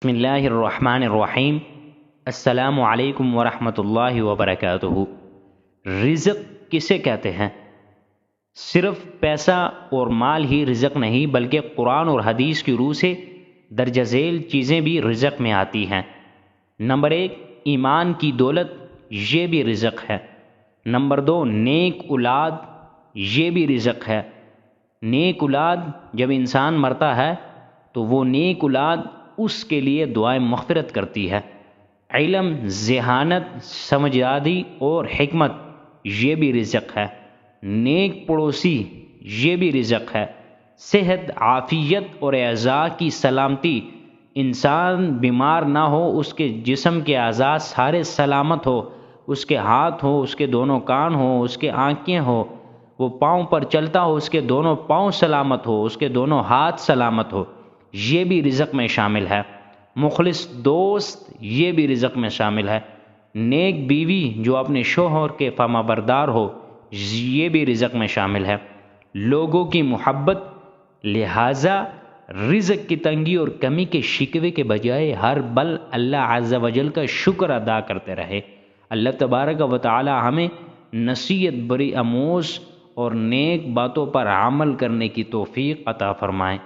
بسم اللہ الرحمن الرحیم۔ السلام علیکم ورحمۃ اللہ وبرکاتہ۔ رزق کسے کہتے ہیں؟ صرف پیسہ اور مال ہی رزق نہیں، بلکہ قرآن اور حدیث کی روح سے درجہ ذیل چیزیں بھی رزق میں آتی ہیں۔ نمبر 1، ایمان کی دولت، یہ بھی رزق ہے۔ نمبر 2، نیک اولاد، یہ بھی رزق ہے۔ نیک اولاد، جب انسان مرتا ہے تو وہ نیک اولاد اس کے لیے دعائیں مغفرت کرتی ہے۔ علم، ذہانت، سمجھداری اور حکمت، یہ بھی رزق ہے۔ نیک پڑوسی، یہ بھی رزق ہے۔ صحت، عافیت اور اعضاء کی سلامتی، انسان بیمار نہ ہو، اس کے جسم کے اعضاء سارے سلامت ہو، اس کے ہاتھ ہو، اس کے دونوں کان ہو، اس کے آنکھیں ہو، وہ پاؤں پر چلتا ہو، اس کے دونوں پاؤں سلامت ہو، اس کے دونوں ہاتھ سلامت ہو، یہ بھی رزق میں شامل ہے۔ مخلص دوست، یہ بھی رزق میں شامل ہے۔ نیک بیوی جو اپنے شوہر کے فرما بردار ہو، یہ بھی رزق میں شامل ہے۔ لوگوں کی محبت، لہذا رزق کی تنگی اور کمی کے شکوے کے بجائے ہر بل اللہ عز و جل کا شکر ادا کرتے رہے۔ اللہ تبارک و تعالی ہمیں نصیحت بری آموز اور نیک باتوں پر عمل کرنے کی توفیق عطا فرمائیں۔